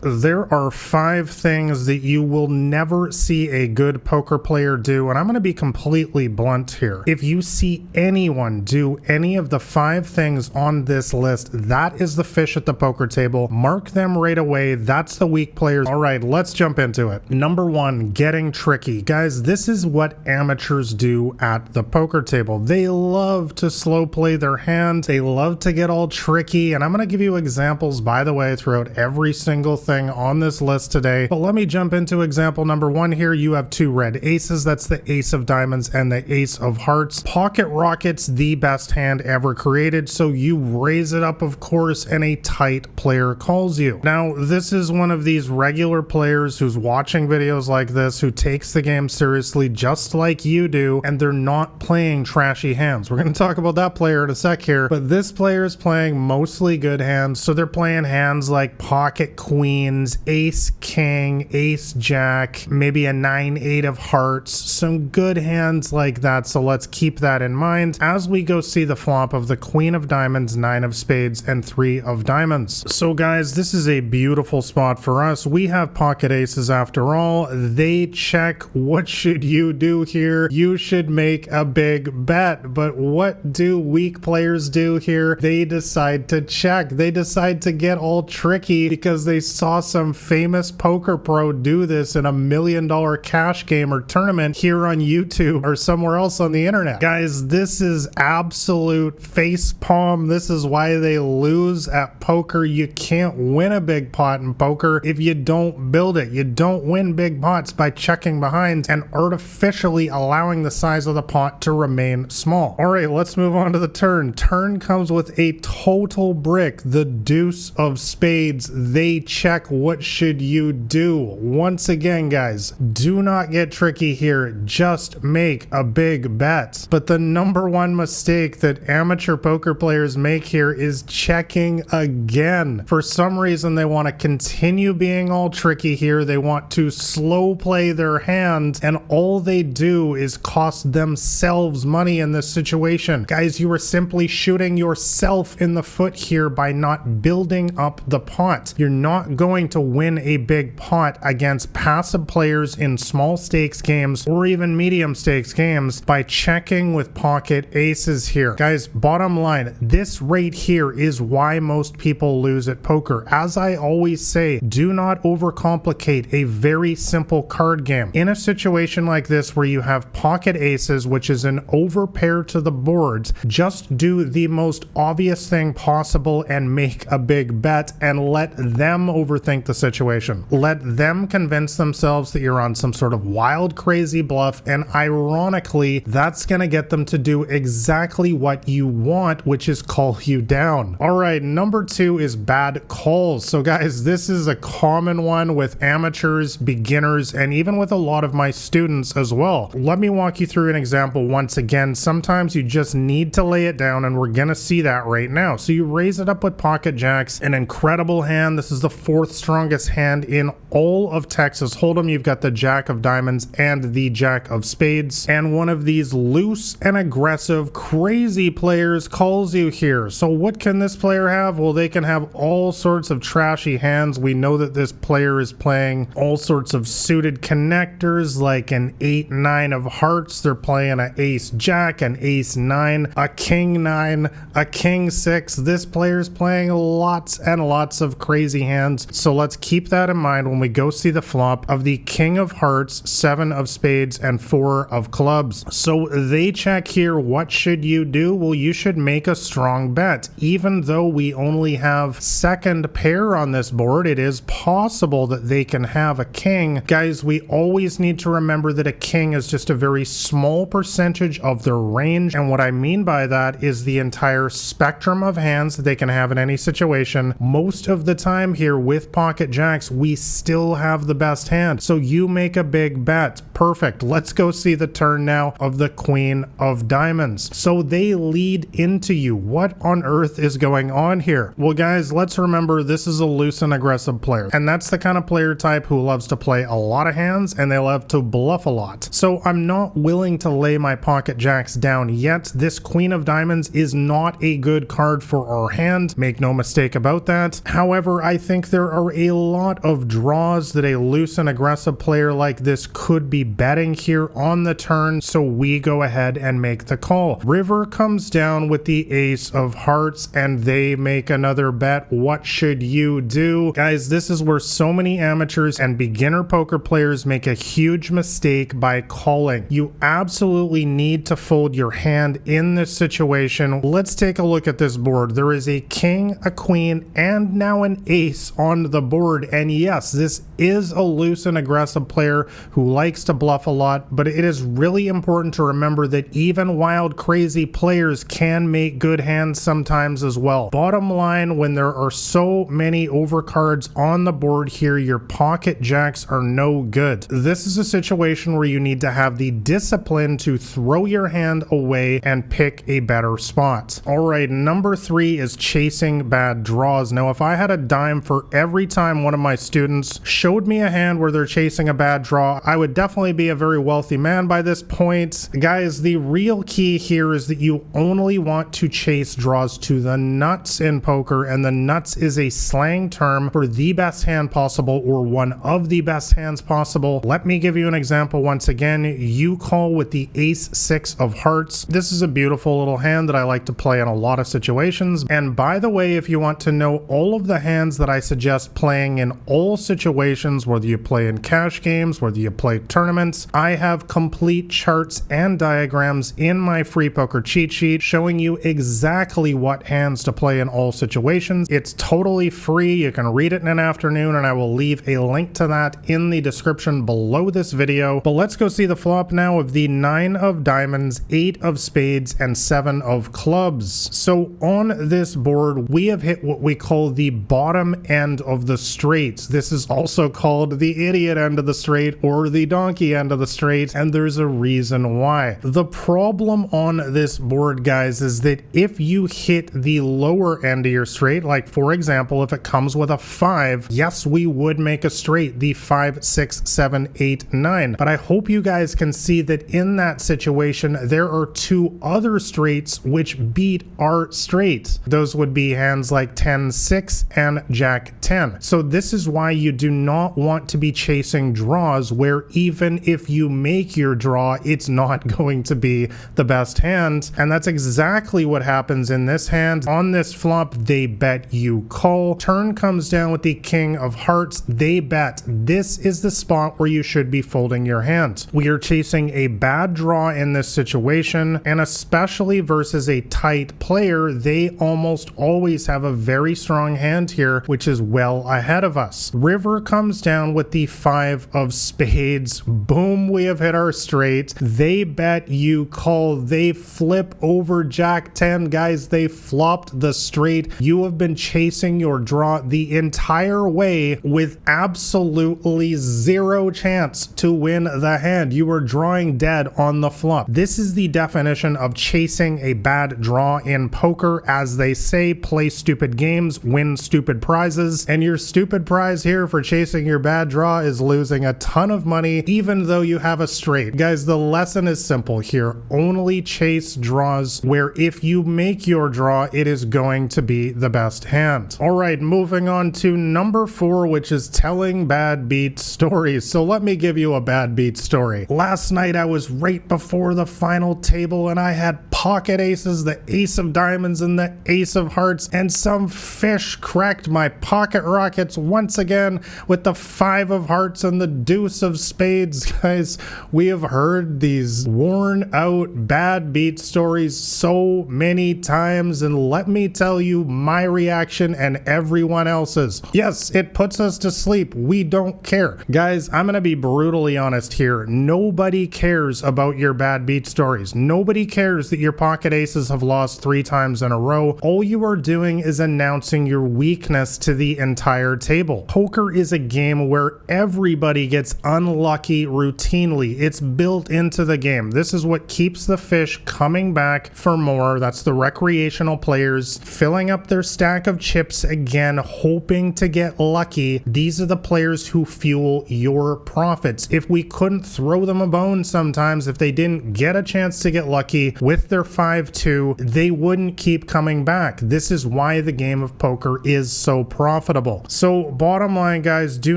There are 5 things that you will never see a good poker player do, and I'm going to be completely blunt here. If you see anyone do any of the 5 things on this list, that is the fish at the poker table. Mark them right away. That's the weak players. All right, let's jump into it. Number 1, getting tricky. Guys, this is what amateurs do at the poker table. They love to slow play their hands. They love to get all tricky, and I'm going to give you examples, by the way, throughout every single thing on this list today. But let me jump into example number 1 here. You have 2 red aces. That's the ace of diamonds and the ace of hearts. Pocket rockets, the best hand ever created, so you raise it up, of course, and a tight player calls you. Now, this is one of these regular players who's watching videos like this, who takes the game seriously just like you do, and they're not playing trashy hands. We're going to talk about that player in a sec here, but this player is playing mostly good hands, so they're playing hands like pocket queen, ace king, ace jack, maybe a 9-8 of hearts, some good hands like that. So let's keep that in mind as we go see the flop of the queen of diamonds, 9 of spades, and 3 of diamonds. So guys, this is a beautiful spot for us. We have pocket aces after all. They check. What should you do here? You should make a big bet. But what do weak players do here? They decide to check. They decide to get all tricky because they saw some famous poker pro do this in a $1 million cash game or tournament here on YouTube or somewhere else on the internet. Guys, this is absolute face palm. This is why they lose at poker. You can't win a big pot in poker if you don't build it. You don't win big pots by checking behind and artificially allowing the size of the pot to remain small. All right, let's move on to the turn. Turn comes with a total brick, the deuce of spades. They check. What should you do? Once again, guys, do not get tricky here. Just make a big bet. But the number 1 mistake that amateur poker players make here is checking again. For some reason, they want to continue being all tricky here. They want to slow play their hand, and all they do is cost themselves money in this situation. Guys, you are simply shooting yourself in the foot here by not building up the pot. You're not going to win a big pot against passive players in small stakes games or even medium stakes games by checking with pocket aces here. Guys, bottom line, this right here is why most people lose at poker. As I always say, do not overcomplicate a very simple card game. In a situation like this where you have pocket aces, which is an overpair to the boards, just do the most obvious thing possible and make a big bet and let them overthink the situation. Let them convince themselves that you're on some sort of wild, crazy bluff, and ironically, that's gonna get them to do exactly what you want, which is call you down. All right, number 2 is bad calls. So guys, this is a common one with amateurs, beginners, and even with a lot of my students as well. Let me walk you through an example once again. Sometimes you just need to lay it down, and we're gonna see that right now. So you raise it up with pocket jacks, an incredible hand. This is the 4th strongest hand in all of Texas Hold'em. You've got the jack of diamonds and the jack of spades, and one of these loose and aggressive crazy players calls you here. So what can this player have? Well, they can have all sorts of trashy hands. We know that this player is playing all sorts of suited connectors like an 8-9 of hearts. They're playing an ace jack, an ace 9, a king 9, a king 6. This player's playing lots and lots of crazy hands. So let's keep that in mind when we go see the flop of the king of hearts, 7 of spades, and 4 of clubs. So they check here. What should you do? Well, you should make a strong bet. Even though we only have second pair on this board, it is possible that they can have a king. Guys, we always need to remember that a king is just a very small percentage of their range, and what I mean by that is the entire spectrum of hands that they can have in any situation. Most of the time here with pocket jacks, we still have the best hand. So you make a big bet. Perfect. Let's go see the turn now of the queen of diamonds. So they lead into you. What on earth is going on here? Well, guys, let's remember this is a loose and aggressive player, and that's the kind of player type who loves to play a lot of hands and they love to bluff a lot. So I'm not willing to lay my pocket jacks down yet. This queen of diamonds is not a good card for our hand. Make no mistake about that. However, I think there are a lot of draws that a loose and aggressive player like this could be betting here on the turn, so we go ahead and make the call. River comes down with the ace of hearts and they make another bet. What should you do? Guys, this is where so many amateurs and beginner poker players make a huge mistake by calling. You absolutely need to fold your hand in this situation. Let's take a look at this board. There is a king, a queen, and now an ace on the board. And yes, this is a loose and aggressive player who likes to bluff a lot, but it is really important to remember that even wild, crazy players can make good hands sometimes as well. Bottom line, when there are so many overcards on the board here, your pocket jacks are no good. This is a situation where you need to have the discipline to throw your hand away and pick a better spot. All right, number 3 is chasing bad draws. Now, if I had a dime for every time one of my students showed me a hand where they're chasing a bad draw, I would definitely be a very wealthy man by this point. Guys, the real key here is that you only want to chase draws to the nuts in poker, and the nuts is a slang term for the best hand possible or one of the best hands possible. Let me give you an example once again. You call with the ace 6 of hearts. This is a beautiful little hand that I like to play in a lot of situations. And by the way, if you want to know all of the hands that I suggest playing in all situations, whether you play in cash games, whether you play tournaments, I have complete charts and diagrams in my free poker cheat sheet showing you exactly what hands to play in all situations. It's totally free. You can read it in an afternoon, and I will leave a link to that in the description below this video. But let's go see the flop now of the 9 of diamonds, 8 of spades, and 7 of clubs. So on this board, we have hit what we call the bottom end of the straight. This is also called the idiot end of the straight or the donkey end of the straight, and there's a reason why. The problem on this board, guys, is that if you hit the lower end of your straight, like for example, if it comes with a 5, yes, we would make a straight, the 5, 6, 7, 8, 9. But I hope you guys can see that in that situation, there are 2 other straights which beat our straight. Those would be hands like 10, 6 and Jack 10. So this is why you do not want to be chasing draws where even if you make your draw, it's not going to be the best hand. And that's exactly what happens in this hand. On this flop, they bet you call. Turn comes down with the king of hearts. They bet. This is the spot where you should be folding your hand. We are chasing a bad draw in this situation, and especially versus a tight player, they almost always have a very strong hand here, which is well ahead of us. River comes down with the 5 of spades. Boom, we have hit our straight. They bet you call. They flip over Jack 10. Guys, they flopped the straight. You have been chasing your draw the entire way with absolutely zero chance to win the hand. You were drawing dead on the flop. This is the definition of chasing a bad draw in poker. As they say, play stupid games, win stupid prizes, and your stupid prize here for chasing your bad draw is losing a ton of money even though you have a straight. Guys, the lesson is simple here. Only chase draws where if you make your draw, it is going to be the best hand. All right, moving on to number 4, which is telling bad beat stories. So let me give you a bad beat story. Last night I was right before the final table and I had pocket aces, the ace of diamonds and the ace of hearts, and some fish cracked my pocket rockets once again with the 5 of hearts and the deuce of spades. Guys, we have heard these worn out bad beat stories so many times, and let me tell you my reaction and everyone else's. Yes, it puts us to sleep. We don't care. Guys, I'm gonna be brutally honest here. Nobody cares about your bad beat stories. Nobody cares that you're your pocket aces have lost 3 times in a row, all you are doing is announcing your weakness to the entire table. Poker is a game where everybody gets unlucky routinely. It's built into the game. This is what keeps the fish coming back for more. That's the recreational players filling up their stack of chips again, hoping to get lucky. These are the players who fuel your profits. If we couldn't throw them a bone sometimes, if they didn't get a chance to get lucky with their 5-2, they wouldn't keep coming back. This is why the game of poker is so profitable. So bottom line, guys, do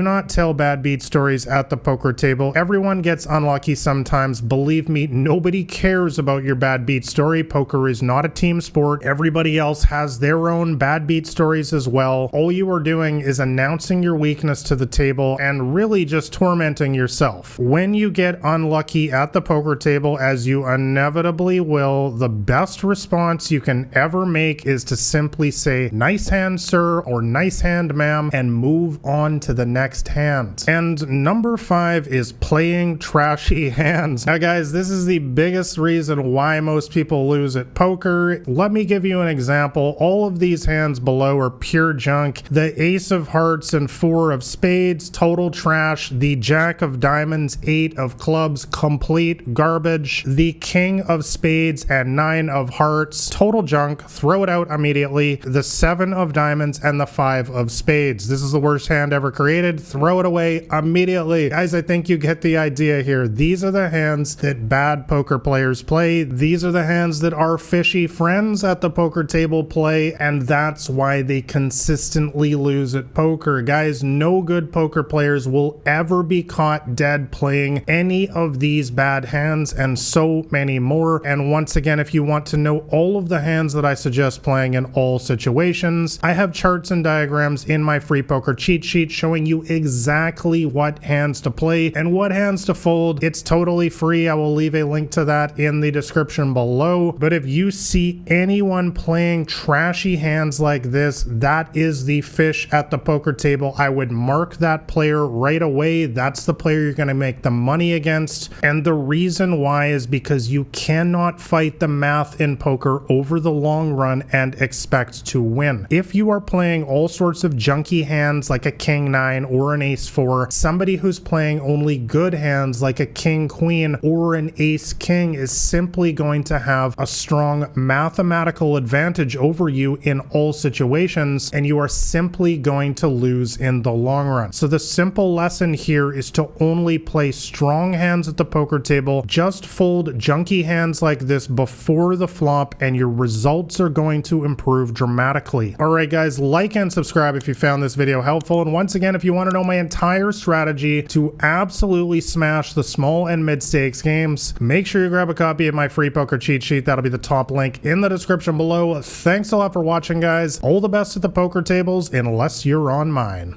not tell bad beat stories at the poker table. Everyone gets unlucky sometimes. Believe me, nobody cares about your bad beat story. Poker is not a team sport. Everybody else has their own bad beat stories as well. All you are doing is announcing your weakness to the table and really just tormenting yourself. When you get unlucky at the poker table, as you inevitably will, the best response you can ever make is to simply say, "Nice hand, sir," or "Nice hand, ma'am," and move on to the next hand. And number 5 is playing trashy hands. Now guys, this is the biggest reason why most people lose at poker. Let me give you an example. All of these hands below are pure junk. The ace of hearts and 4 of spades, total trash. The jack of diamonds, 8 of clubs, complete garbage. The king of spades and 9 of hearts, total junk. Throw it out immediately. The 7 of diamonds and the 5 of spades. This is the worst hand ever created. Throw it away immediately. Guys, I think you get the idea here. These are the hands that bad poker players play. These are the hands that our fishy friends at the poker table play, and that's why they consistently lose at poker. Guys, no good poker players will ever be caught dead playing any of these bad hands and so many more. And once again, if you want to know all of the hands that I suggest playing in all situations, I have charts and diagrams in my free poker cheat sheet showing you exactly what hands to play and what hands to fold. It's totally free. I will leave a link to that in the description below. But if you see anyone playing trashy hands like this, that is the fish at the poker table. I would mark that player right away. That's the player you're going to make the money against. And the reason why is because you cannot fight the math in poker over the long run and expect to win. If you are playing all sorts of junky hands like a king 9 or an ace 4, somebody who's playing only good hands like a king queen or an ace king is simply going to have a strong mathematical advantage over you in all situations, and you are simply going to lose in the long run. So the simple lesson here is to only play strong hands at the poker table. Just fold junky hands like this before the flop and your results are going to improve dramatically. Alright guys, like and subscribe if you found this video helpful, and once again, if you want to know my entire strategy to absolutely smash the small and mid stakes games, make sure you grab a copy of my free poker cheat sheet. That'll be the top link in the description below. Thanks a lot for watching, guys. All the best at the poker tables unless you're on mine.